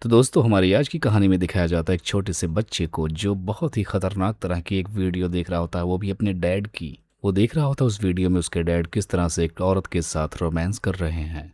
तो दोस्तों हमारी आज की कहानी में दिखाया जाता है एक छोटे से बच्चे को जो बहुत ही खतरनाक तरह की एक वीडियो देख रहा होता है, वो भी अपने डैड की। वो देख रहा होता है उस वीडियो में उसके डैड किस तरह से एक औरत के साथ रोमांस कर रहे हैं,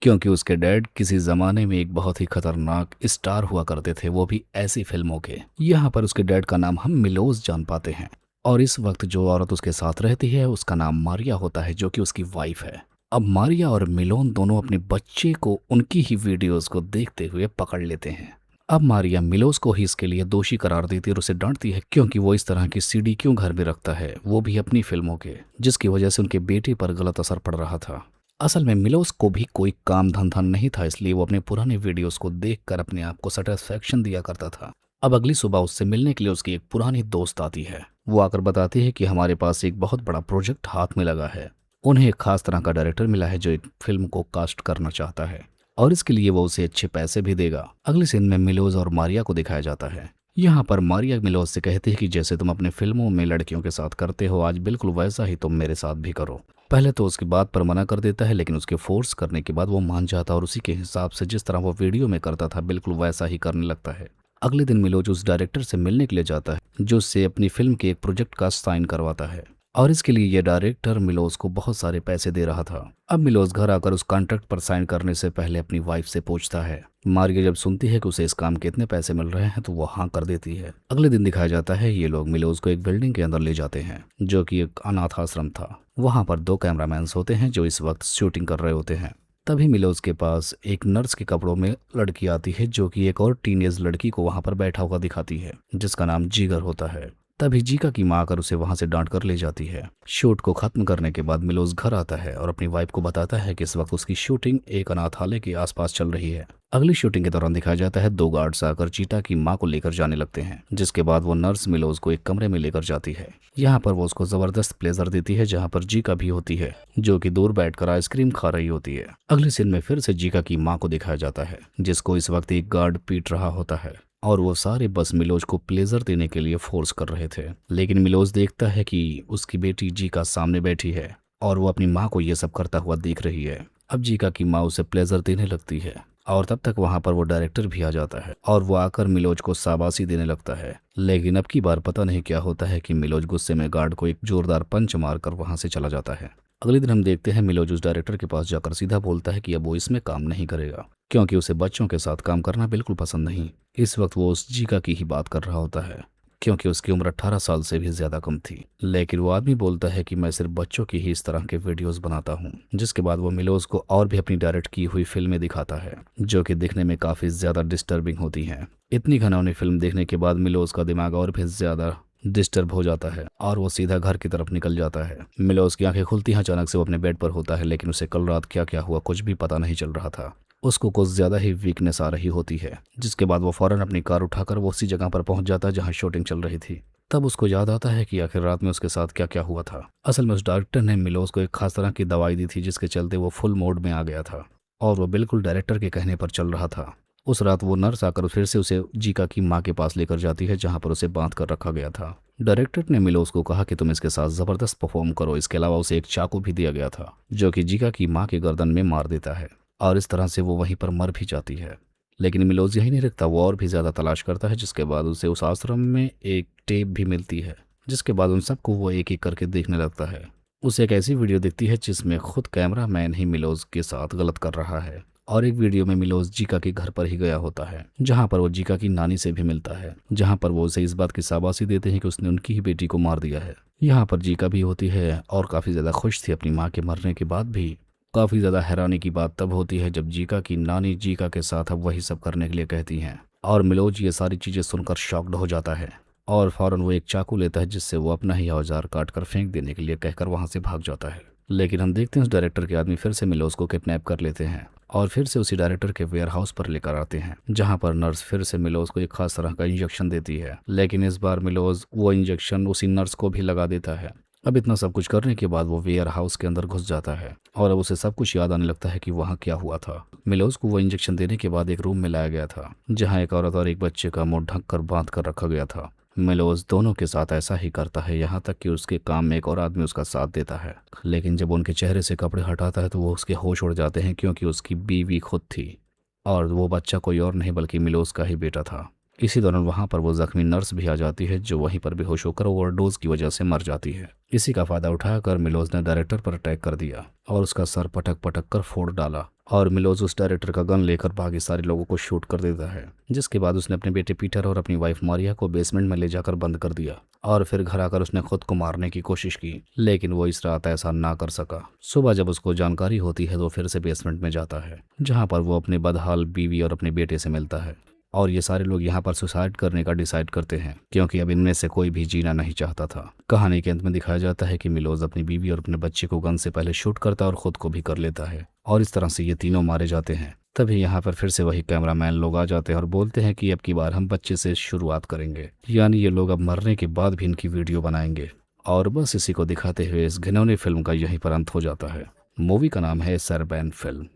क्योंकि उसके डैड किसी जमाने में एक बहुत ही खतरनाक स्टार हुआ करते थे, वो भी ऐसी फिल्मों के। यहाँ पर उसके डैड का नाम हम मिलोज जान पाते हैं। और इस वक्त जो औरत उसके साथ रहती है उसका नाम मारिया होता है, जो कि उसकी वाइफ है। अब मारिया और मिलोन दोनों अपने बच्चे को उनकी ही वीडियोस को देखते हुए पकड़ लेते हैं। अब मारिया मिलोस को ही इसके लिए दोषी करार देती है और उसे डांटती है, क्योंकि वो इस तरह की सीडी क्यों घर में रखता है, वो भी अपनी फिल्मों के, जिसकी वजह से उनके बेटे पर गलत असर पड़ रहा था। असल में मिलोस को भी कोई काम धंधा नहीं था, इसलिए वो अपने पुराने वीडियोस को देखकर अपने आप को सेटिस्फेक्शन दिया करता था। अब अगली सुबह उससे मिलने के लिए उसकी एक पुरानी दोस्त आती है। वो आकर बताती है कि हमारे पास एक बहुत बड़ा प्रोजेक्ट हाथ में लगा है। उन्हें एक खास तरह का डायरेक्टर मिला है जो एक फिल्म को कास्ट करना चाहता है, और इसके लिए वो उसे अच्छे पैसे भी देगा। अगले सीन में मिलोज और मारिया को दिखाया जाता है। यहाँ पर मारिया मिलोज से कहती है कि जैसे तुम अपने फिल्मों में लड़कियों के साथ करते हो, आज बिल्कुल वैसा ही तुम मेरे साथ भी करो। पहले तो उसकी बात पर मना कर देता है, लेकिन उसके फोर्स करने के बाद वो मान जाता है और उसी के हिसाब से जिस तरह वो वीडियो में करता था बिल्कुल वैसा ही करने लगता है। अगले दिन मिलोज उस डायरेक्टर से मिलने के लिए जाता है जो उससे अपनी फिल्म के एक प्रोजेक्ट का साइन करवाता है, और इसके लिए ये डायरेक्टर मिलोज को बहुत सारे पैसे दे रहा था। अब मिलोज घर आकर उस कॉन्ट्रैक्ट पर साइन करने से पहले अपनी वाइफ से पूछता है। मारिया जब सुनती है कि उसे इस काम के इतने पैसे मिल रहे हैं तो वो हाँ कर देती है। अगले दिन दिखाया जाता है ये लोग मिलोज को एक बिल्डिंग के अंदर ले जाते हैं जो कि एक अनाथ आश्रम था। वहां पर दो कैमरामैन होते हैं जो इस वक्त शूटिंग कर रहे होते हैं। तभी मिलोज के पास एक नर्स के कपड़ों में लड़की आती है जो कि एक और टीनेज लड़की को वहां पर बैठा हुआ दिखाती है, जिसका नाम जिगर होता है। तभी जीका की माँ आकर उसे वहां से डांट कर ले जाती है। शूट को खत्म करने के बाद मिलोज घर आता है और अपनी वाइफ को बताता है कि इस वक्त उसकी शूटिंग एक अनाथालय के आसपास चल रही है। अगली शूटिंग के दौरान दिखाया जाता है दो गार्ड्स आकर चीता की माँ को लेकर जाने लगते हैं, जिसके बाद वो नर्स मिलोज को एक कमरे में लेकर जाती है। यहाँ पर वो उसको जबरदस्त प्लेजर देती है, जहाँ पर जीका भी होती है जो कि दूर बैठकर आइसक्रीम खा रही होती है। अगले सीन में फिर से जीका की माँ को दिखाया जाता है, जिसको इस वक्त एक गार्ड पीट रहा होता है, और वो सारे बस मिलोज को प्लेजर देने के लिए फोर्स कर रहे थे। लेकिन मिलोज देखता है कि उसकी बेटी जीका सामने बैठी है और वो अपनी माँ को ये सब करता हुआ देख रही है। अब जीका की माँ उसे प्लेजर देने लगती है, और तब तक वहां पर वो डायरेक्टर भी आ जाता है और वो आकर मिलोज को शाबाशी देने लगता है। लेकिन अब की बार पता नहीं क्या होता है कि मिलोज गुस्से में गार्ड को एक जोरदार पंच मारकर वहां से चला जाता है। अगले दिन हम देखते हैं मिलोज उस डायरेक्टर के पास जाकर सीधा बोलता है कि अब वो इसमें काम नहीं करेगा, क्योंकि उसे बच्चों के साथ काम करना बिल्कुल पसंद नहीं। इस वक्त वो उस जीका की ही बात कर रहा होता है, क्योंकि उसकी उम्र 18 साल से भी ज्यादा कम थी। लेकिन वो आदमी बोलता है कि मैं सिर्फ बच्चों की ही इस तरह के वीडियोस बनाता हूँ। जिसके बाद वो मिलोज को और भी अपनी डायरेक्ट की हुई फिल्में दिखाता है, जो कि दिखने में काफी ज्यादा डिस्टर्बिंग होती हैं। इतनी घिनौनी फिल्म देखने के बाद मिलोज का दिमाग और भी ज्यादा डिस्टर्ब हो जाता है और वो सीधा घर की तरफ निकल जाता है। मिलोज की आंखें खुलती हैं अचानक से, वो अपने बेड पर होता है, लेकिन उसे कल रात क्या क्या हुआ कुछ भी पता नहीं चल रहा था। उसको कुछ ज्यादा ही वीकनेस आ रही होती है, जिसके बाद वो फौरन अपनी कार उठाकर वो उसी जगह पर पहुंच जाता है जहां शूटिंग चल रही थी। तब उसको याद आता है कि आखिर रात में उसके साथ क्या क्या हुआ था। असल में उस डॉक्टर ने मिलोज को एक खास तरह की दवाई दी थी, जिसके चलते वो फुल मोड में आ गया था और वो बिल्कुल डायरेक्टर के कहने पर चल रहा था। उस रात वो नर्स आकर फिर से उसे जीका की माँ के पास लेकर जाती है, जहां पर उसे बांध कर रखा गया था। डायरेक्टर ने मिलोज को कहा कि तुम इसके साथ जबरदस्त परफॉर्म करो। इसके अलावा उसे एक चाकू भी दिया गया था जो कि जीका की माँ के गर्दन में मार देता है, और इस तरह से वो वहीं पर मर भी जाती है। लेकिन मिलोज यही नहीं रुकता, वो और भी ज्यादा तलाश करता है, जिसके बाद उसे उस आश्रम में एक टेप भी मिलती है, जिसके बाद उन सबको वो एक एक करके देखने लगता है। उसे एक ऐसी वीडियो दिखती है जिसमें खुद कैमरा मैन ही मिलोज के साथ गलत कर रहा है, और एक वीडियो में मिलोज जीका के घर पर ही गया होता है, जहां पर वो जीका की नानी से भी मिलता है, जहां पर वो उसे इस बात की शाबाशी देते हैं कि उसने उनकी ही बेटी को मार दिया है। यहाँ पर जीका भी होती है और काफी ज्यादा खुश थी अपनी माँ के मरने के बाद भी। काफी ज्यादा हैरानी की बात तब होती है जब जीका की नानी जीका के साथ अब वही सब करने के लिए कहती हैं, और मिलोज ये सारी चीजें सुनकर शॉक्ड हो जाता है और फौरन वो एक चाकू लेता है, जिससे वो अपना ही औजार काट कर फेंक देने के लिए कहकर वहां से भाग जाता है। लेकिन हम देखते हैं उस डायरेक्टर के आदमी फिर से मिलोज को किडनैप कर लेते हैं और फिर से उसी डायरेक्टर के वेयर हाउस पर लेकर आते हैं, जहां पर नर्स फिर से मिलोज को एक खास तरह का इंजेक्शन देती है। लेकिन इस बार मिलोज वो इंजेक्शन उसी नर्स को भी लगा देता है। अब इतना सब कुछ करने के बाद वो वेयर हाउस के अंदर घुस जाता है और अब उसे सब कुछ याद आने लगता है कि वहाँ क्या हुआ था। मिलोज को वो इंजेक्शन देने के बाद एक रूम में लाया गया था, जहाँ एक औरत और एक बच्चे का मुंह ढक कर बांध कर रखा गया था। मिलोज दोनों के साथ ऐसा ही करता है, यहाँ तक कि उसके काम में एक और आदमी उसका साथ देता है। लेकिन जब उनके चेहरे से कपड़े हटाता है तो वो उसके होश उड़ जाते हैं, क्योंकि उसकी बीवी खुद थी। और वो बच्चा कोई और नहीं बल्कि मिलोज का ही बेटा था। इसी दौरान वहां पर वो जख्मी नर्स भी आ जाती है जो वहीं पर बेहोश होकर ओवरडोज की वजह से मर जाती है। इसी का फायदा उठाकर मिलोज ने डायरेक्टर पर अटैक कर दिया और उसका सर पटक पटक कर फोड़ डाला और मिलोज उस डायरेक्टर का गन लेकर बाकी सारे लोगों को शूट कर देता है। जिसके बाद उसने अपने बेटे पीटर और अपनी वाइफ मारिया को बेसमेंट में ले जाकर बंद कर दिया और फिर घर आकर उसने खुद को मारने की कोशिश की, लेकिन वो इस रात ऐसा ना कर सका। सुबह जब उसको जानकारी होती है तो फिर से बेसमेंट में जाता है जहाँ पर वो अपने बदहाल बीवी और अपने बेटे से मिलता है और ये सारे लोग यहाँ पर सुसाइड करने का डिसाइड करते हैं क्योंकि अब इनमें से कोई भी जीना नहीं चाहता था। कहानी के अंत में दिखाया जाता है कि मिलोज अपनी बीवी और अपने बच्चे को गन से पहले शूट करता है और खुद को भी कर लेता है और इस तरह से ये तीनों मारे जाते हैं। तभी यहाँ पर फिर से वही कैमरामैन लोग आ जाते हैं और बोलते हैं कि अब की बार हम बच्चे से शुरुआत करेंगे, यानी ये लोग अब मरने के बाद भी इनकी वीडियो बनाएंगे। और बस इसी को दिखाते हुए इस घिनौनी फिल्म का यहीं पर अंत हो जाता है। मूवी का नाम है सरबैन फिल्म।